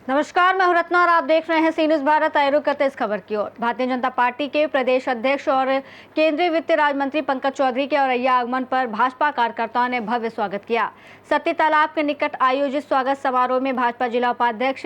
नमस्कार, मैं हूं रत्ना और आप देख रहे हैं सी न्यूज़ भारत। आए रुक करते इस खबर की ओर। भारतीय जनता पार्टी के प्रदेश अध्यक्ष और केंद्रीय वित्त राज्य मंत्री पंकज चौधरी के औरैया आगमन पर भाजपा कार्यकर्ताओं ने भव्य स्वागत किया। सत्ती तालाब के निकट आयोजित स्वागत समारोह में भाजपा जिला उपाध्यक्ष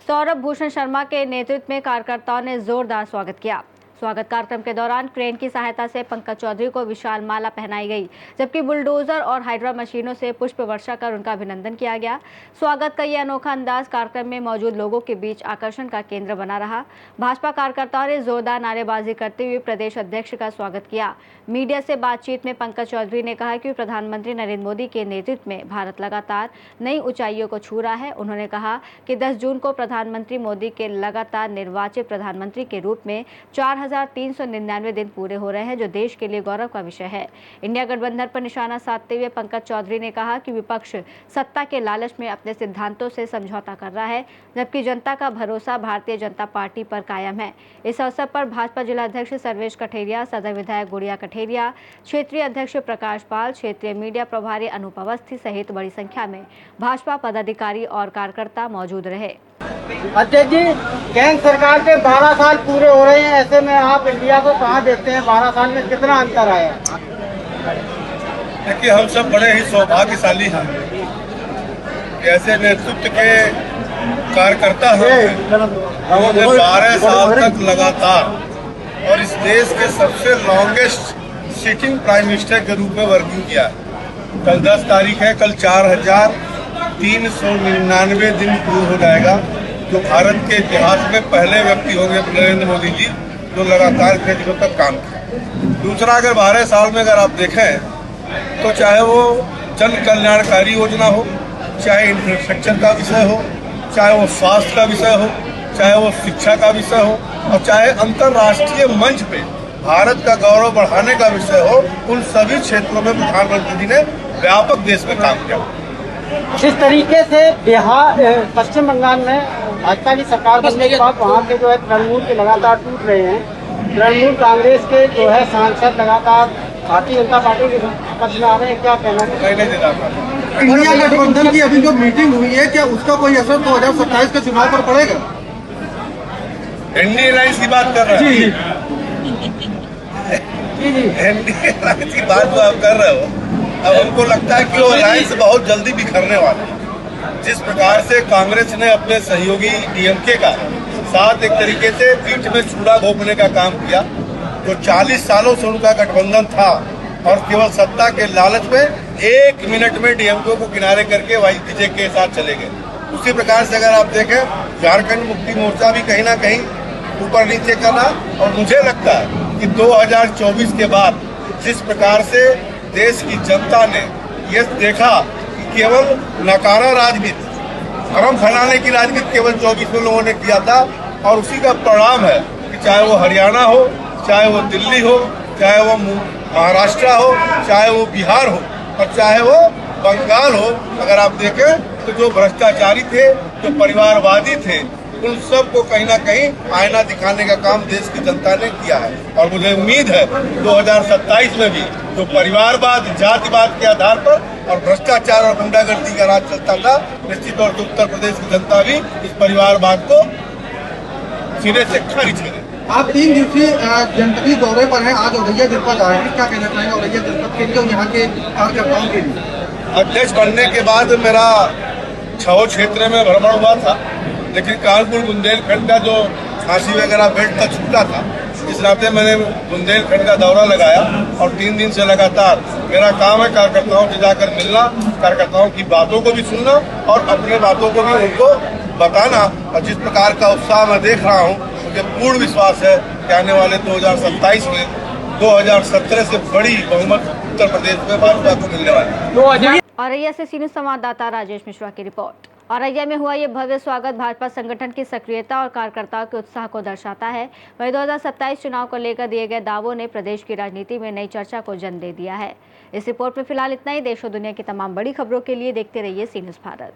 सौरभ भूषण शर्मा के नेतृत्व में कार्यकर्ताओं ने जोरदार स्वागत किया। स्वागत कार्यक्रम के दौरान क्रेन की सहायता से पंकज चौधरी को विशाल माला पहनाई गई, जबकि बुलडोजर और हाइड्रा मशीनों से पुष्प वर्षा कर उनका अभिनंदन किया गया। स्वागत का यह अनोखा अंदाज कार्यक्रम में मौजूद लोगों के बीच आकर्षण का केंद्र बना रहा। भाजपा कार्यकर्ताओं ने जोरदार नारेबाजी करते हुए प्रदेश अध्यक्ष का स्वागत किया। मीडिया से बातचीत में पंकज चौधरी ने कहा कि प्रधानमंत्री नरेंद्र मोदी के नेतृत्व में भारत लगातार नई ऊंचाइयों को छू रहा है। उन्होंने कहा कि 10 जून को प्रधानमंत्री मोदी के लगातार निर्वाचित प्रधानमंत्री के रूप में 4,399 दिन पूरे हो रहे हैं, जो देश के लिए गौरव का विषय है। इंडिया गठबंधन पर निशाना साधते हुए पंकज चौधरी ने कहा कि विपक्ष सत्ता के लालच में अपने सिद्धांतों से समझौता कर रहा है, जबकि जनता का भरोसा भारतीय जनता पार्टी पर कायम है। इस अवसर पर भाजपा जिला अध्यक्ष सर्वेश कठेरिया, सदर विधायक गुड़िया कठेरिया, क्षेत्रीय अध्यक्ष प्रकाश पाल, क्षेत्रीय मीडिया प्रभारी अनूप अवस्थी सहित बड़ी संख्या में भाजपा पदाधिकारी और कार्यकर्ता मौजूद रहे। अध्यक्ष जी, केंद्र सरकार के 12 साल पूरे हो रहे हैं, ऐसे में आप इंडिया को कहाँ देखते हैं? 12 साल में कितना अंतर आया? देखिए, हम सब बड़े ही सौभाग्यशाली हैं। ऐसे नेतृत्व के कार्यकर्ता हैं, उन्होंने 12 साल तक लगातार और इस देश के सबसे लॉन्गेस्ट सिटिंग प्राइम मिनिस्टर के रूप में वर्किंग किया। कल 10 तारीख है, कल 4,399 दिन पूर्ण हो जाएगा, जो भारत के इतिहास में पहले व्यक्ति होंगे नरेंद्र मोदी जी, जो लगातार इतने दिनों तक काम किया। दूसरा, अगर 12 साल में अगर आप देखें तो चाहे वो जन कल्याणकारी योजना हो, चाहे इंफ्रास्ट्रक्चर का विषय हो, चाहे वो स्वास्थ्य का विषय हो, चाहे वो शिक्षा का विषय हो, और चाहे अंतर्राष्ट्रीय मंच पे भारत का गौरव बढ़ाने का विषय हो, उन सभी क्षेत्रों में प्रधानमंत्री जी ने व्यापक देश में काम किया। जिस तरीके से बिहार, पश्चिम बंगाल में भाजपा की सरकार बनने के बाद वहाँ के जो है तृणमूल के लगातार टूट रहे हैं, तृणमूल कांग्रेस के जो है सांसद लगातार भारतीय जनता पार्टी के पक्ष में आ रहे हैं, क्या कहना है? इंडिया गठबंधन की अभी जो मीटिंग हुई है, क्या उसका कोई असर 2027 के चुनाव पर पड़ेगा? एनडीए अलायंस की बात कर रहे हैं? एनडीए अलायंस की बात जो आप कर रहे हो, अब हमको लगता है कि वो अलायंस बहुत जल्दी बिखरने वाला है। जिस प्रकार से कांग्रेस ने अपने सहयोगी डीएमके का साथ एक तरीके से पीठ में छुरा घोंपने का काम किया, जो 40 सालों से उनका गठबंधन था, और केवल सत्ता के लालच में 1 मिनट में डीएमके को किनारे करके वाईपीजे के साथ चले गए। उसी प्रकार से अगर आप देखें, झारखंड मुक्ति मोर्चा भी कहीं ना कहीं ऊपर नीचे करना, और मुझे लगता है कि 2024 के बाद जिस प्रकार से देश की जनता ने यह देखा कि केवल नकारा राजनीति, भ्रम फैलाने की राजनीति केवल 24 में लोगों ने किया था, और उसी का परिणाम है कि चाहे वो हरियाणा हो, चाहे वो दिल्ली हो, चाहे वो महाराष्ट्र हो, चाहे वो बिहार हो, और चाहे वो बंगाल हो, अगर आप देखें तो जो भ्रष्टाचारी थे, जो परिवारवादी थे, उन सब को कहीं ना कहीं आईना दिखाने का काम देश की जनता ने किया है। और मुझे उम्मीद है 2027 में भी जो परिवारवाद, जातिवाद के आधार पर और भ्रष्टाचार और गुंडागर्दी का राज चलता था, निश्चित तौर पर उत्तर प्रदेश की जनता भी इस परिवारवाद को सिरे से खारिज करे। आप 3 दिवसीय जनपदीय दौरे पर हैं, आज औरैया जनपद आए हैं, क्या कहना चाहेंगे औरैया जनपद के लिए और यहाँ के कार्यकर्ताओं के लिए? अध्यक्ष बनने के बाद मेरा 6 क्षेत्र में भ्रमण हुआ था, लेकिन कानपुर बुंदेलखंड का जो झांसी वगैरह बेल्ट का छूटा था, इस नाते मैंने बुंदेलखंड का दौरा लगाया, और 3 दिन से लगातार मेरा काम है कार्यकर्ताओं से जाकर मिलना, कार्यकर्ताओं की बातों को भी सुनना और अपने बातों को भी उनको बताना। और जिस प्रकार का उत्साह मैं देख रहा हूँ, मुझे पूर्ण विश्वास है कि आने वाले 2027 में 2017 से बड़ी बहुमत उत्तर प्रदेश में भाजपा को मिलने वाली है। औरैया से सी न्यूज़ संवाददाता राजेश मिश्रा की रिपोर्ट। औरैया में हुआ ये भव्य स्वागत भाजपा संगठन की सक्रियता और कार्यकर्ताओं के उत्साह को दर्शाता है। वहीं 2027 चुनाव को लेकर दिए गए दावों ने प्रदेश की राजनीति में नई चर्चा को जन्म दे दिया है। इस रिपोर्ट में फिलहाल इतना ही। देश और दुनिया की तमाम बड़ी खबरों के लिए देखते रहिए सी न्यूज़ भारत।